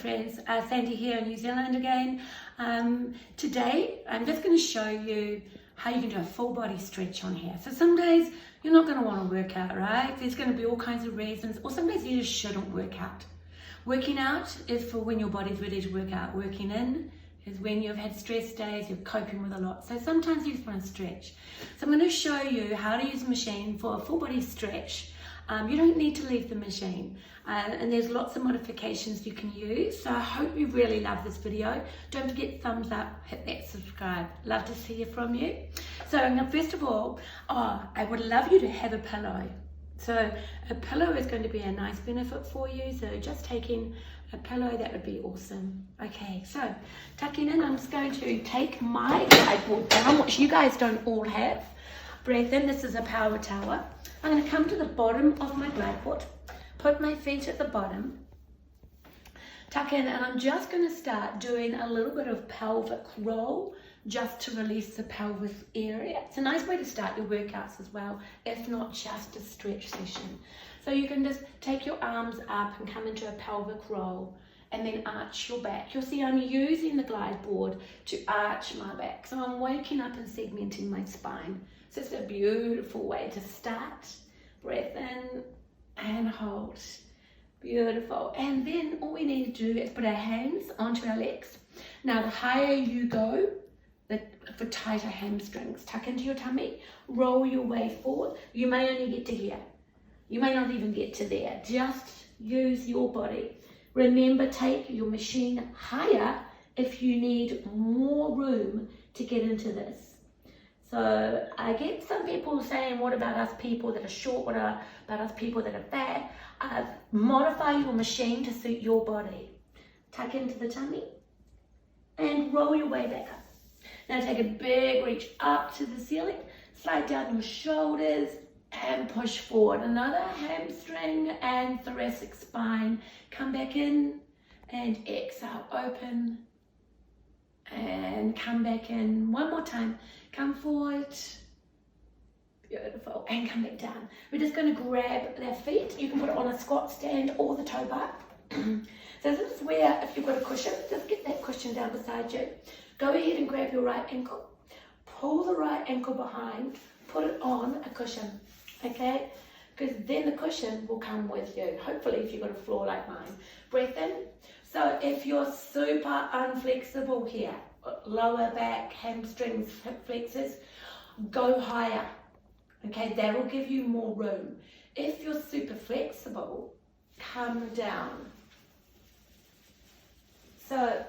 friends, Sandy here in New Zealand again. Today I'm just going to show you how you can do a full body stretch on here. So some days you're not going to want to work out, right? There's going to be all kinds of reasons, or some days you just shouldn't work out. Working out is for when your body's ready to work out. Working in is when you've had stress days, you're coping with a lot. So sometimes you just want to stretch. So I'm going to show you how to use a machine for a full body stretch. You don't need to leave the machine, and there's lots of modifications you can use. So I hope you really love this video. Don't forget thumbs up, hit that subscribe. Love to see from you. So now, first of all, I would love you to have a pillow. So a pillow is going to be a nice benefit for you. So just taking a pillow, that would be awesome. Okay, so tucking in, I'm just going to take my glide board down, which you guys don't all have. Breathe in, this is a power tower. I'm going to come to the bottom of my glide board, put my feet at the bottom, tuck in, and I'm just going to start doing a little bit of pelvic roll just to release the pelvic area. It's a nice way to start your workouts as well, if not just a stretch session. So you can just take your arms up and come into a pelvic roll and then arch your back. You'll see I'm using the glide board to arch my back. So I'm waking up and segmenting my spine. So it's a beautiful way to start. Breath in and hold. Beautiful. And then all we need to do is put our hands onto our legs. Now the higher you go, for tighter hamstrings. Tuck into your tummy, roll your way forward. You may only get to here. You may not even get to there. Just use your body. Remember, take your machine higher if you need more room to get into this. So I get some people saying, what about us people that are short? What about us people that are fat? Modify your machine to suit your body. Tuck into the tummy and roll your way back up. Now take a big reach up to the ceiling, slide down your shoulders and push forward. Another hamstring and thoracic spine. Come back in and exhale, open and come back in. One more time, come forward, beautiful, and come back down. We're just going to grab their feet. You can put it on a squat stand or the toe bar. So this is where, if you've got a cushion, just get that cushion down beside you. Go ahead and grab your right ankle, pull the right ankle behind, put it on a cushion, okay? Because then the cushion will come with you, hopefully if you've got a floor like mine. Breath in. So if you're super unflexible here, lower back, hamstrings, hip flexors, go higher, okay? That will give you more room. If you're super flexible, come down. So,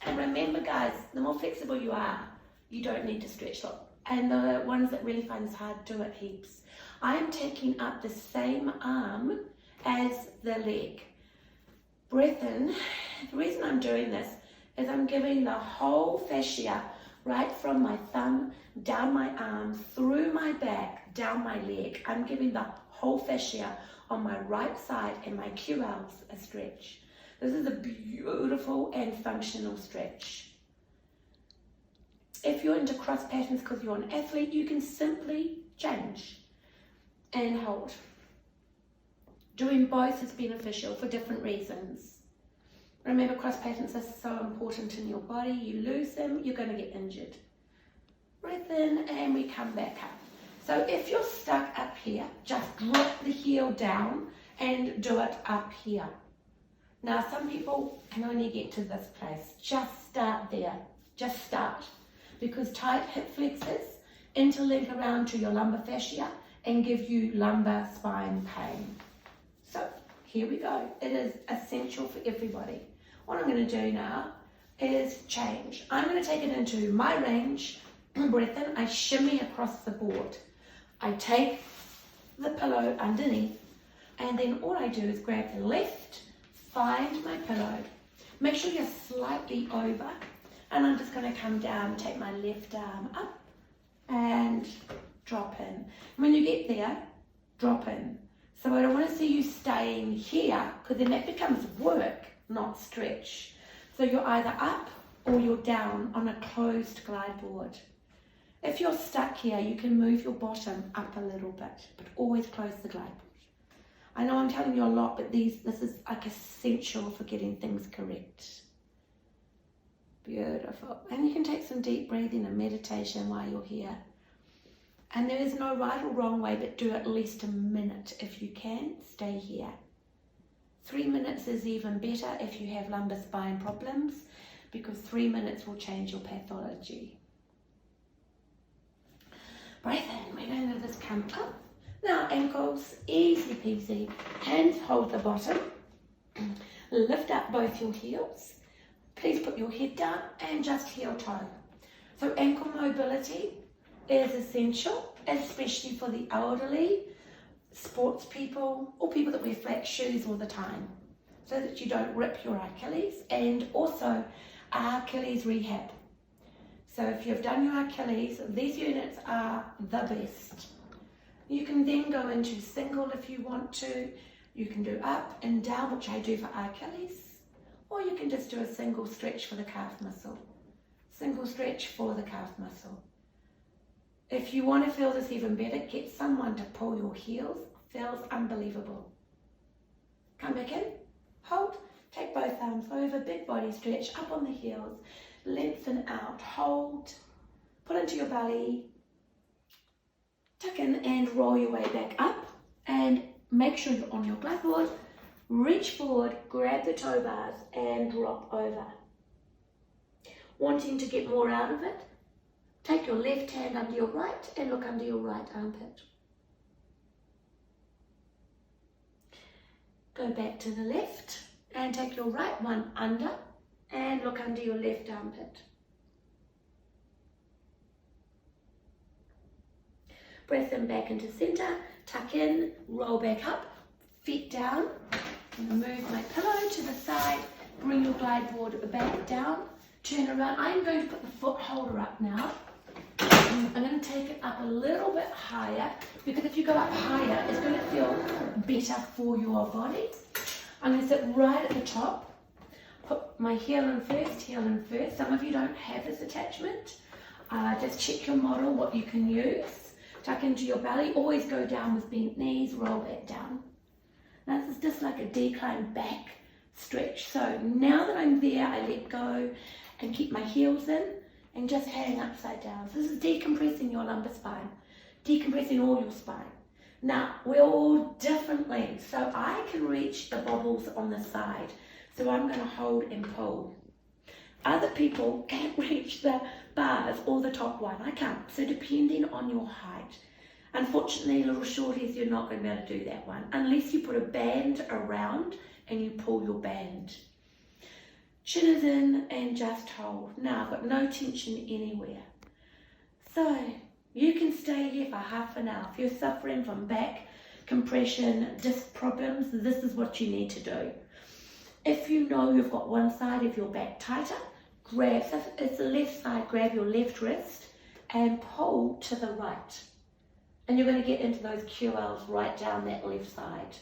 and remember guys, the more flexible you are, you don't need to stretch a lot. And the ones that really find this hard, do it heaps. I am taking up the same arm as the leg. Breath in. The reason I'm doing this is I'm giving the whole fascia right from my thumb, down my arm, through my back, down my leg. I'm giving the whole fascia on my right side and my QLs a stretch. This is a beautiful and functional stretch. If you're into cross patterns because you're an athlete, you can simply change and hold. Doing both is beneficial for different reasons. Remember, cross patterns are so important in your body. You lose them, you're going to get injured. Breath in and we come back up. So if you're stuck up here, just drop the heel down and do it up here. Now, some people can only get to this place. Just start there. Just start. Because tight hip flexors interlink around to your lumbar fascia and give you lumbar spine pain. So, here we go. It is essential for everybody. What I'm going to do now is change. I'm going to take it into my range. Breath in. I shimmy across the board. I take the pillow underneath. And then all I do is grab the left, find my pillow, make sure you're slightly over, and I'm just going to come down, take my left arm up and drop in. When you get there, drop in. So I don't want to see you staying here because then that becomes work, not stretch. So you're either up or you're down on a closed glide board. If you're stuck here, you can move your bottom up a little bit, but always close the glide board. I know I'm telling you a lot, but this is like essential for getting things correct. Beautiful. And you can take some deep breathing and meditation while you're here. And there is no right or wrong way, but do at least a minute if you can. Stay here. 3 minutes is even better if you have lumbar spine problems, because 3 minutes will change your pathology. Breathe in. We're going to just come up. Now ankles, easy peasy. Hands hold the bottom. Lift up both your heels. Please put your head down and just heel toe. So ankle mobility is essential, especially for the elderly, sports people, or people that wear flat shoes all the time, so that you don't rip your Achilles, and also Achilles rehab. So if you've done your Achilles, these units are the best. You can then go into single if you want to. You can do up and down, which I do for Achilles. Or you can just do a single stretch for the calf muscle. Single stretch for the calf muscle. If you want to feel this even better, get someone to pull your heels. Feels unbelievable. Come back in, hold, take both arms over, big body stretch, up on the heels, lengthen out, hold, pull into your belly, tuck in and roll your way back up, and make sure you're on your glide board. Reach forward, grab the toe bars and drop over. Wanting to get more out of it, take your left hand under your right and look under your right armpit. Go back to the left and take your right one under and look under your left armpit. Breath in back into center, tuck in, roll back up, feet down. I'm going to move my pillow to the side, bring your glide board back down, turn around. I'm going to put the foot holder up now. I'm going to take it up a little bit higher, because if you go up higher, it's going to feel better for your body. I'm going to sit right at the top, put my heel in first. Some of you don't have this attachment. Just check your model, what you can use. Tuck into your belly, always go down with bent knees, roll back down. Now this is just like a decline back stretch. So now that I'm there, I let go and keep my heels in and just hang upside down. So this is decompressing your lumbar spine, decompressing all your spine. Now we're all different lengths, so I can reach the bobbles on the side. So I'm going to hold and pull. Other people can't reach the bars or the top one. I can't. So depending on your height. Unfortunately, little shorties, you're not going to be able to do that one unless you put a band around and you pull your band. Chin is in and just hold. Now I've got no tension anywhere. So you can stay here for half an hour. If you're suffering from back compression, disc problems, this is what you need to do. If you know you've got one side of your back tighter, grab, so if it's the left side, grab your left wrist and pull to the right. And you're going to get into those QLs right down that left side.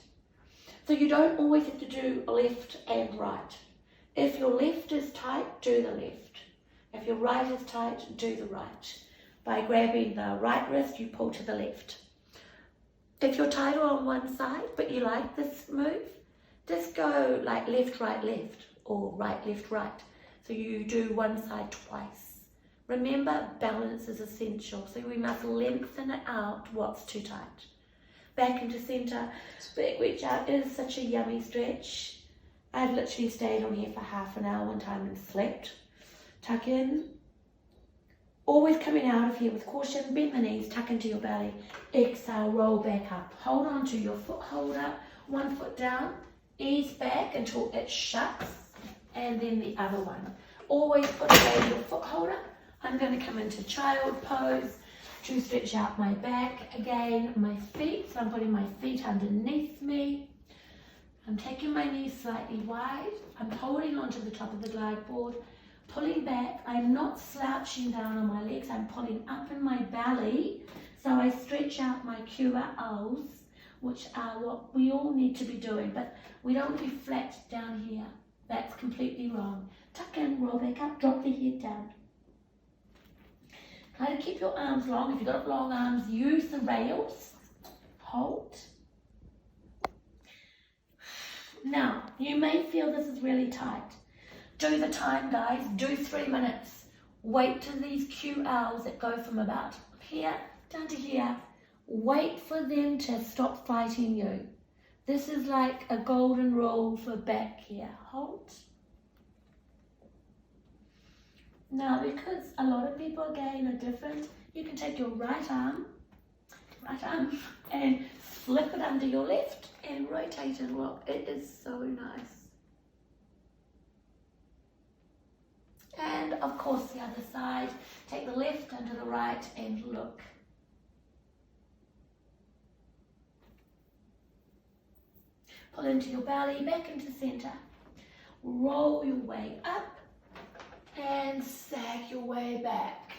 So you don't always have to do left and right. If your left is tight, do the left. If your right is tight, do the right. By grabbing the right wrist, you pull to the left. If you're tighter on one side, but you like this move, just go like left, right, or right, left, right. So you do one side twice. Remember, balance is essential, so we must lengthen it out what's too tight. Back into center, back reach out. It is such a yummy stretch. I've literally stayed on here for half an hour one time and slept. Tuck in. Always coming out of here with caution. Bend the knees, tuck into your belly. Exhale, roll back up. Hold on to your foot holder, one foot down. Ease back until it shuts, and then the other one. Always put away your foot holder. I'm going to come into child pose to stretch out my back. Again, my feet, so I'm putting my feet underneath me. I'm taking my knees slightly wide. I'm holding onto the top of the glide board, pulling back. I'm not slouching down on my legs. I'm pulling up in my belly. So I stretch out my QRLs, which are what we all need to be doing, but we don't be flat down here. That's completely wrong. Tuck in, roll back up, drop the head down. Try to keep your arms long. If you've got long arms, use the rails. Hold. Now, you may feel this is really tight. Do the time, guys. Do 3 minutes. Wait till these QLs that go from about here down to here. Wait for them to stop fighting you. This is like a golden rule for back here. Hold. Now, because a lot of people again are different, you can take your right arm and flip it under your left and rotate and rock. It is so nice. And of course the other side, take the left under the right and look. Pull into your belly, back into center. Roll your way up and sag your way back.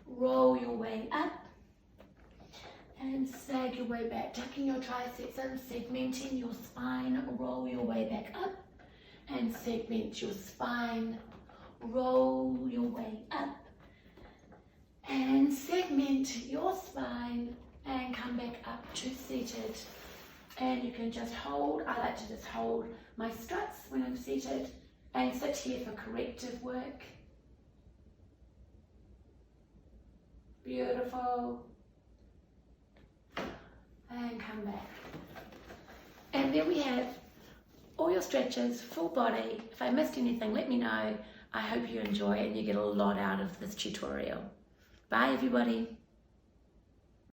Roll your way up and sag your way back. Tucking your triceps in, segmenting your spine. Roll your way back up and segment your spine. Roll your way up and segment your spine and come back up to seated. And you can just hold. I like to just hold my struts when I'm seated and sit here for corrective work. Beautiful. And come back. And there we have all your stretches, full body. If I missed anything, let me know. I hope you enjoy and you get a lot out of this tutorial. Bye everybody.